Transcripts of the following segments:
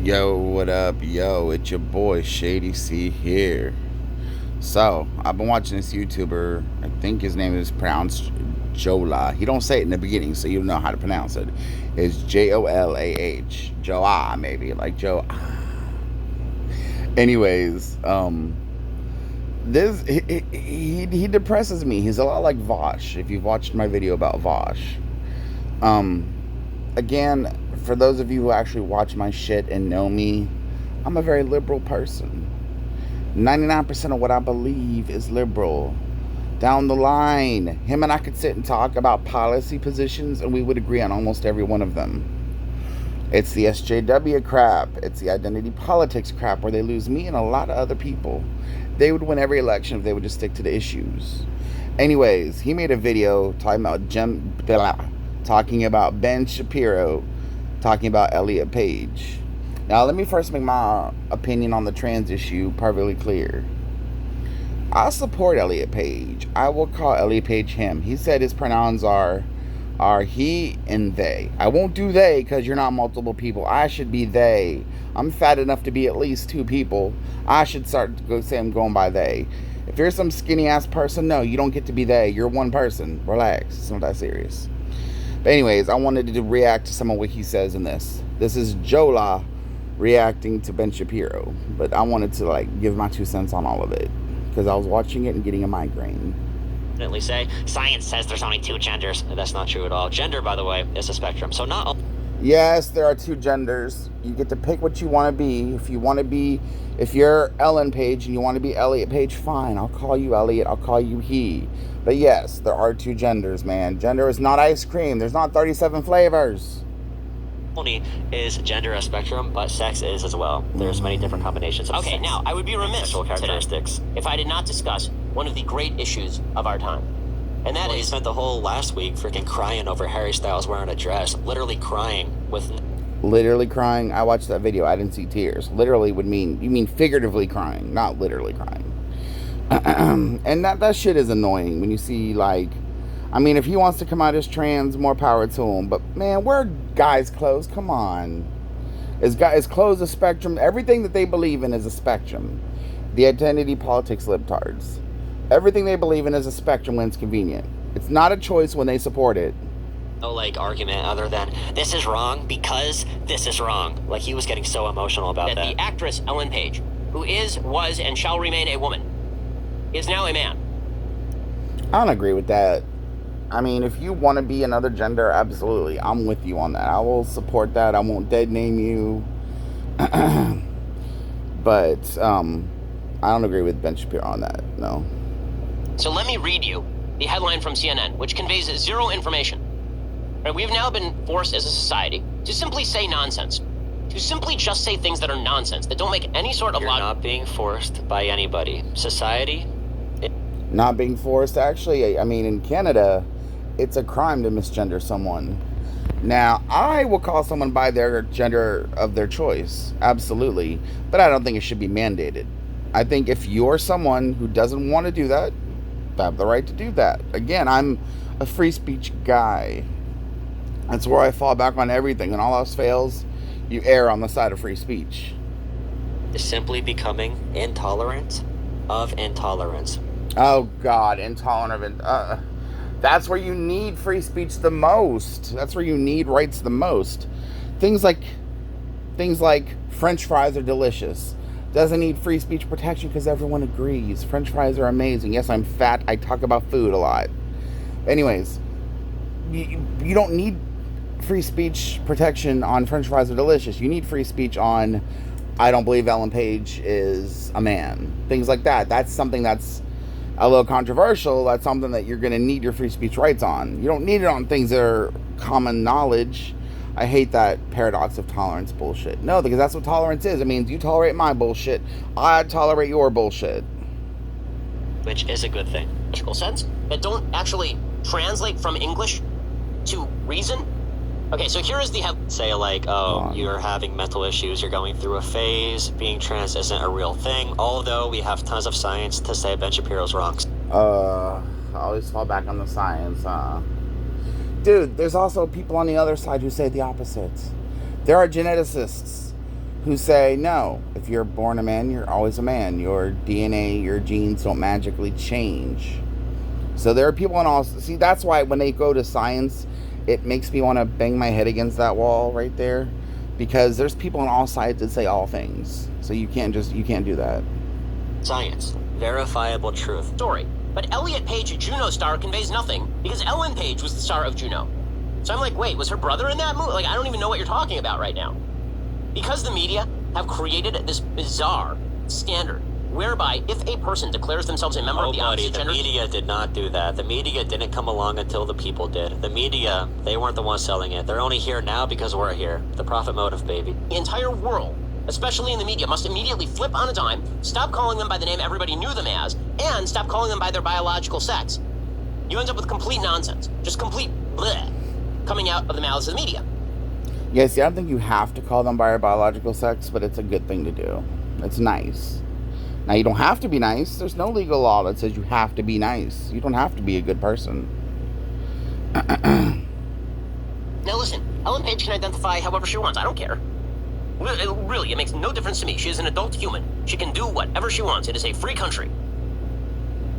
Yo, what up? Yo, it's your boy Shady C here. So, I've been watching this YouTuber. I think his name is pronounced Jolah. He don't say it in the beginning, so you know how to pronounce it. It's Jolah. Jolah, maybe. Like Joe. Anyways, this he depresses me. He's a lot like Vosh. If you've watched my video about Vosh. Again, for those of you who actually watch my shit and know me, I'm a very liberal person. 99% of what I believe is liberal. Down the line, him and I could sit and talk about policy positions and we would agree on almost every one of them. It's the SJW crap. It's the identity politics crap where they lose me and a lot of other people. They would win every election if they would just stick to the issues. Anyways, he made a video talking about Ben Shapiro, talking about Elliot Page. Now, let me first make my opinion on the trans issue perfectly clear. I support Elliot Page. I will call Elliot Page him. He said his pronouns are he and they. I won't do they because you're not multiple people. I should be they. I'm fat enough to be at least two people. I should start to go say I'm going by they. If you're some skinny ass person, no, you don't get to be they. You're one person. Relax. It's not that serious. But anyways, I wanted to react to some of what he says in this. This is Jolah reacting to Ben Shapiro. But I wanted to give my 2 cents on all of it. Because I was watching it and getting a migraine. Say science says there's only 2 genders. That's not true at all. Gender, by the way, is a spectrum. So not all. Yes, there are 2 genders. You get to pick what you want to be. If you're Ellen Page and you want to be Elliot Page, fine. I'll call you Elliot. I'll call you he. But yes, there are 2 genders, man. Gender is not ice cream. There's not 37 flavors. Only is gender a spectrum, but sex is as well. There's many different combinations of sex. Now, I would be remiss characteristics if I did not discuss one of the great issues of our time. And that is, spent the whole last week freaking crying over Harry Styles wearing a dress. Literally crying with... Literally crying? I watched that video. I didn't see tears. Literally would mean... You mean figuratively crying, not literally crying. And that shit is annoying when you see, if he wants to come out as trans, more power to him. But, man, wear guys' clothes. Come on. Is clothes a spectrum? Everything that they believe in is a spectrum. The identity politics libtards. Everything they believe in is a spectrum when it's convenient. It's not a choice when they support it. No, argument other than, this is wrong because this is wrong. He was getting so emotional about that. The actress Ellen Page, who is, was, and shall remain a woman, is now a man. I don't agree with that. If you want to be another gender, absolutely. I'm with you on that. I will support that. I won't dead name you. But I don't agree with Ben Shapiro on that, no. So let me read you the headline from CNN, which conveys 0 information. We've now been forced as a society to simply say nonsense. To simply just say things that are nonsense, that don't make any sort of logic. You're not being forced by anybody. Society... Not being forced, actually. In Canada, it's a crime to misgender someone. Now, I will call someone by their gender of their choice, absolutely. But I don't think it should be mandated. I think if you're someone who doesn't want to do that, they have the right to do that. Again, I'm a free speech guy. That's where I fall back on everything. When all else fails, you err on the side of free speech. Is simply becoming intolerant of intolerance. Oh, God, intolerant of... That's where you need free speech the most. That's where you need rights the most. Things like French fries are delicious. Doesn't need free speech protection because everyone agrees. French fries are amazing. Yes, I'm fat. I talk about food a lot. Anyways, you don't need free speech protection on French fries are delicious. You need free speech on I don't believe Ellen Page is a man. Things like that. That's something that's a little controversial. That's something that you're going to need your free speech rights on. You don't need it on things that are common knowledge. I hate that paradox of tolerance bullshit. No, because that's what tolerance is. It means you tolerate my bullshit, I tolerate your bullshit. Which is a good thing. Logical sense that don't actually translate from English to reason. Okay, so here is the say you're having mental issues, you're going through a phase, being trans isn't a real thing, although we have tons of science to say Ben Shapiro's wrong. I always fall back on the science, Dude, there's also people on the other side who say the opposite. There are geneticists who say, no, if you're born a man, you're always a man. Your DNA, your genes don't magically change. So there are people in all... See, that's why when they go to science, it makes me want to bang my head against that wall right there. Because there's people on all sides that say all things. So you can't do that. Science. Verifiable truth. Story. But Elliot Page, a Juno star, conveys nothing because Ellen Page was the star of Juno. So I'm like, wait, was her brother in that movie? Like, I don't even know what you're talking about right now. Because the media have created this bizarre standard whereby if a person declares themselves a member of the opposite gender... The media did not do that. The media didn't come along until the people did. The media, they weren't the ones selling it. They're only here now because we're here. The profit motive, baby. The entire world, especially in the media, must immediately flip on a dime, stop calling them by the name everybody knew them as, and stop calling them by their biological sex. You end up with complete nonsense. Just complete bleh coming out of the mouths of the media. Yes, I don't think you have to call them by their biological sex, but it's a good thing to do. It's nice. Now, you don't have to be nice. There's no legal law that says you have to be nice. You don't have to be a good person. Now listen, Ellen Page can identify however she wants. I don't care. Really, it makes no difference to me. She is an adult human. She can do whatever she wants. It is a free country.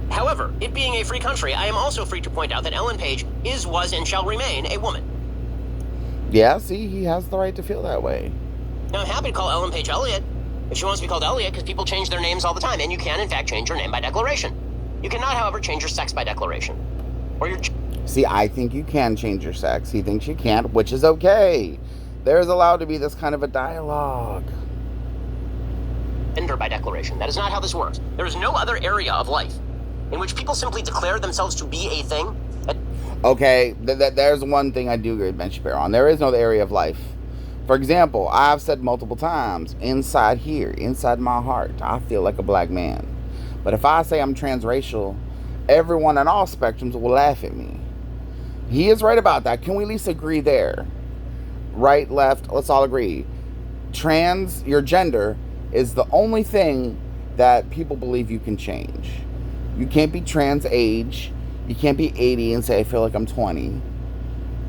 However, it being a free country, I am also free to point out that Ellen Page is, was, and shall remain a woman. Yeah, see, he has the right to feel that way. Now, I'm happy to call Ellen Page Elliot if she wants to be called Elliot, because people change their names all the time, and you can, in fact, change your name by declaration. You cannot, however, change your sex by declaration. Or your... See, I think you can change your sex. He thinks you can't, which is okay. There's allowed to be this kind of a dialogue. Gender by declaration. That is not how this works. There is no other area of life in which people simply declare themselves to be a thing. Okay, there's one thing I do agree with Ben Shapiro on. There is no area of life. For example, I've said multiple times, inside here, inside my heart, I feel like a black man. But if I say I'm transracial, everyone on all spectrums will laugh at me. He is right about that. Can we at least agree there? Right, left, let's all agree. Trans, your gender, is the only thing that people believe you can change. You can't be trans age. You can't be 80 and say, I feel like I'm 20.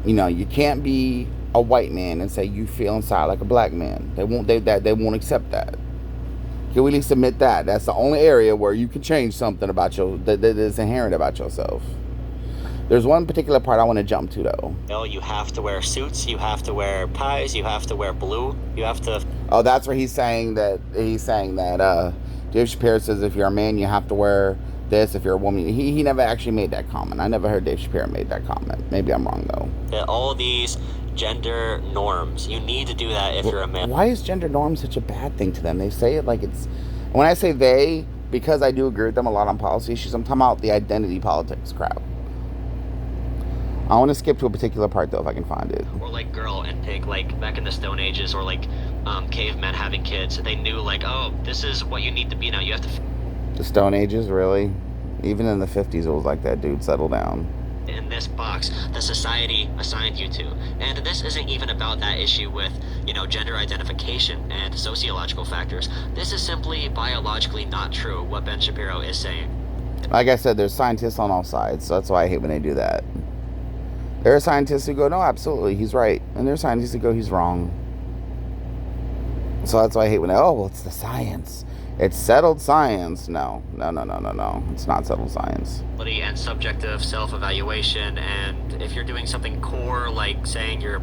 You know, you can't be a white man and say you feel inside like a black man. They won't accept that. Can we at least admit that? That's the only area where you can change something about that is inherent about yourself. There's one particular part I want to jump to, though. No, you have to wear suits, you have to wear ties, you have to wear blue, you have to... Oh, that's where he's saying that Dave Shapiro says if you're a man, you have to wear this. If you're a woman, he never actually made that comment. I never heard Dave Shapiro made that comment. Maybe I'm wrong, though. Yeah, all these gender norms, you need to do that if you're a man. Why is gender norm such a bad thing to them? They say it like it's... When I say they, because I do agree with them a lot on policy issues, I'm talking about the identity politics crowd. I want to skip to a particular part, though, if I can find it. Or like girl and pig, like back in the Stone Ages, or like cavemen having kids. They knew like, oh, this is what you need to be now. You have to... The Stone Ages, really? Even in the 50s, it was like that, dude. Settle down. In this box, the society assigned you to. And this isn't even about that issue with, gender identification and sociological factors. This is simply biologically not true, what Ben Shapiro is saying. Like I said, there's scientists on all sides, so that's why I hate when they do that. There are scientists who go, no, absolutely, he's right. And there are scientists who go, he's wrong. So that's why I hate when they, oh, well, it's the science. It's settled science. No. It's not settled science. And subjective self-evaluation, and if you're doing something core, like saying your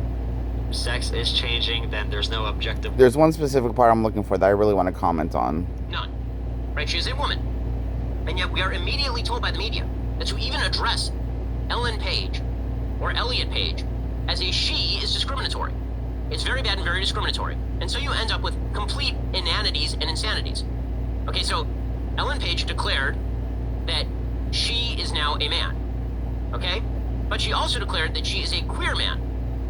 sex is changing, then there's no objective... There's one specific part I'm looking for that I really want to comment on. None. Right, she is a woman. And yet we are immediately told by the media that to even address Ellen Page or Elliot Page as a she is discriminatory. It's very bad and very discriminatory. And so you end up with complete inanities and insanities. Okay, so Ellen Page declared that she is now a man. Okay? But she also declared that she is a queer man.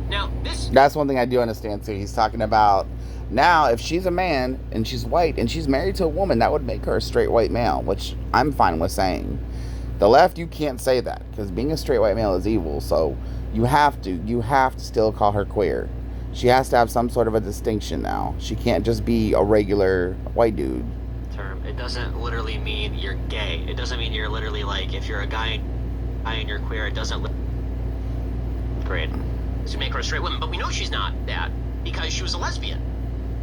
Now, this... That's one thing I do understand, too. He's talking about, now, if she's a man and she's white and she's married to a woman, that would make her a straight white male, which I'm fine with saying. The left, you can't say that, because being a straight white male is evil, so you have to still call her queer. She has to have some sort of a distinction now. She can't just be a regular white dude. Term. It doesn't literally mean you're gay. It doesn't mean you're literally like, if you're a guy and you're queer, it doesn't... Great. To make her a straight woman, but we know she's not that, because she was a lesbian,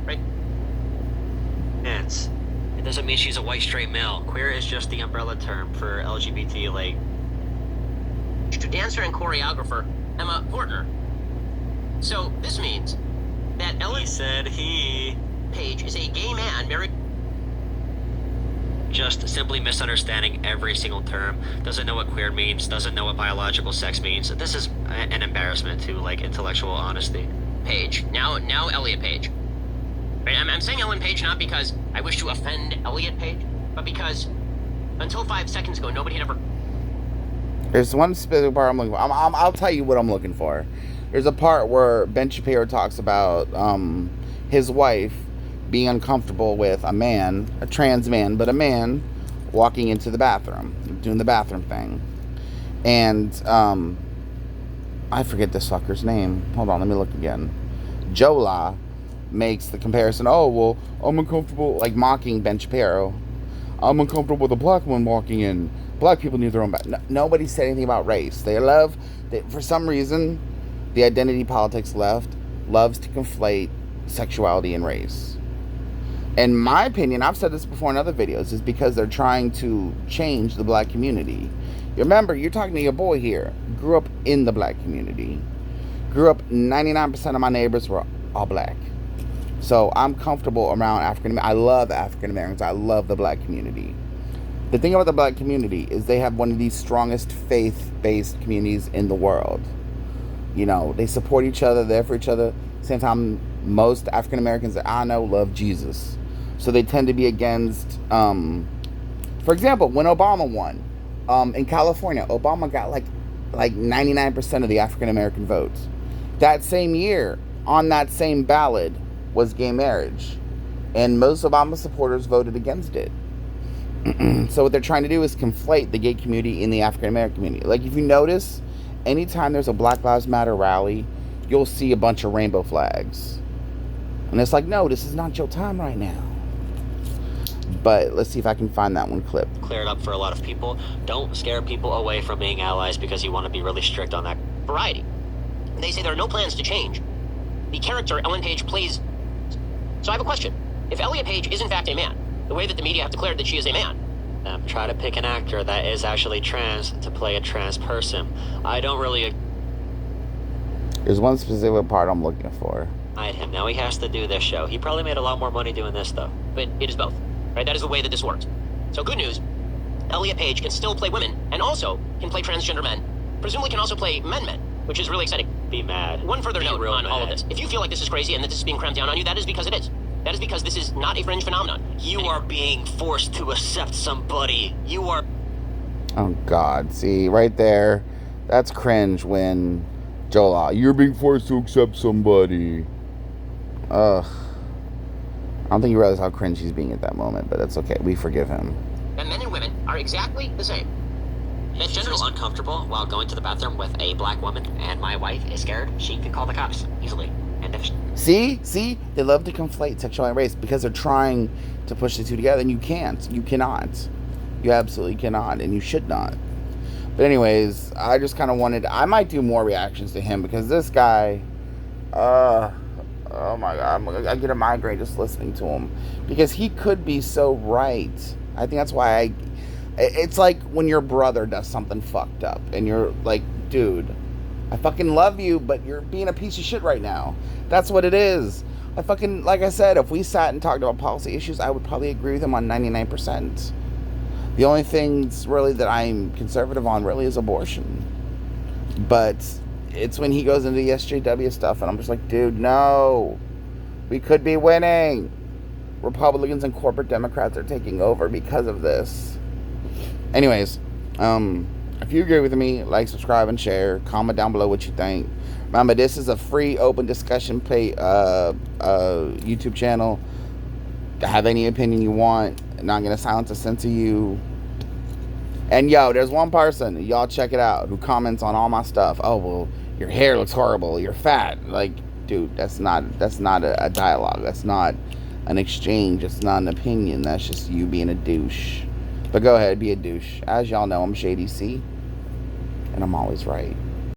right? doesn't mean she's a white straight male. Queer is just the umbrella term for LGBT, like... dancer and choreographer Emma Portner. So this means that Elliot Page is a gay man married... Just simply misunderstanding every single term. Doesn't know what queer means, doesn't know what biological sex means. This is an embarrassment to, like, intellectual honesty. Page. Now Elliot Page. Right, I'm saying Ellen Page not because I wish to offend Elliot Page, but because until 5 seconds ago, nobody had ever... There's one specific part I'm looking for. I'll tell you what I'm looking for. There's a part where Ben Shapiro talks about his wife being uncomfortable with a man, a trans man, but a man walking into the bathroom, doing the bathroom thing. And I forget this fucker's name. Hold on, let me look again. Jolah makes the comparison, oh, well, I'm uncomfortable, like mocking Ben Shapiro. I'm uncomfortable with a black woman walking in. Black people need their own bathroom. Nobody said anything about race. For some reason, the identity politics left loves to conflate sexuality and race. In my opinion, I've said this before in other videos, is because they're trying to change the black community. You remember, you're talking to your boy here. Grew up in the black community. Grew up, 99% of my neighbors were all black. So I'm comfortable around I love African Americans. I love the black community. The thing about the black community is they have one of the strongest faith-based communities in the world. You know, they support each other, they're for each other. Same time, most African Americans that I know love Jesus. So they tend to be against, for example, when Obama won, in California, Obama got like 99% of the African American votes. That same year, on that same ballot, was gay marriage. And most Obama supporters voted against it. So what they're trying to do is conflate the gay community in the African American community. Like, if you notice, anytime there's a Black Lives Matter rally, you'll see a bunch of rainbow flags. And it's like, no, this is not your time right now. But let's see if I can find that one clip. Clear it up for a lot of people. Don't scare people away from being allies because you want to be really strict on that variety. They say there are no plans to change the character Ellen Page plays. So I have a question. If Elliot Page is in fact a man, the way that the media have declared that she is a man, try to pick an actor that is actually trans to play a trans person. I don't really... There's one specific part I'm looking for. Him. Now he has to do this show. He probably made a lot more money doing this, though. But it is both, right? That is the way that this works. So good news, Elliot Page can still play women, and also can play transgender men. Presumably can also play men, which is really exciting. Be mad. One further note on all of this. If you feel like this is crazy and that this is being crammed down on you, that is because it is. That is because this is not a fringe phenomenon. You are being forced to accept somebody. You are... Oh, God. See, right there, that's cringe when Jolah, you're being forced to accept somebody. Ugh. I don't think you realize how cringe he's being at that moment, but that's okay. We forgive him. And men and women are exactly the same. If you feel uncomfortable while going to the bathroom with a black woman and my wife is scared, she can call the cops easily. And if See? They love to conflate sexuality and race because they're trying to push the two together, and you can't. You cannot. You absolutely cannot, and you should not. But anyways, I just kind of I might do more reactions to him because this guy, oh my God, I get a migraine just listening to him because he could be so right. I think that's why it's like when your brother does something fucked up and you're like, dude, I fucking love you, but you're being a piece of shit right now. That's what it is. Like I said, if we sat and talked about policy issues, I would probably agree with him on 99%. The only things really that I'm conservative on really is abortion. But it's when he goes into the SJW stuff, and I'm just like, dude, no. We could be winning. Republicans and corporate Democrats are taking over because of this. Anyways, if you agree with me, like, subscribe, and share. Comment down below what you think. Remember, this is a free, open discussion YouTube channel. Have any opinion you want. Not gonna silence a sense of you. And yo, there's one person, y'all check it out, who comments on all my stuff. Oh, well, your hair looks horrible. You're fat. Like, dude, that's not a dialogue. That's not an exchange. It's not an opinion. That's just you being a douche. But go ahead, be a douche. As y'all know, I'm Shady C, and I'm always right.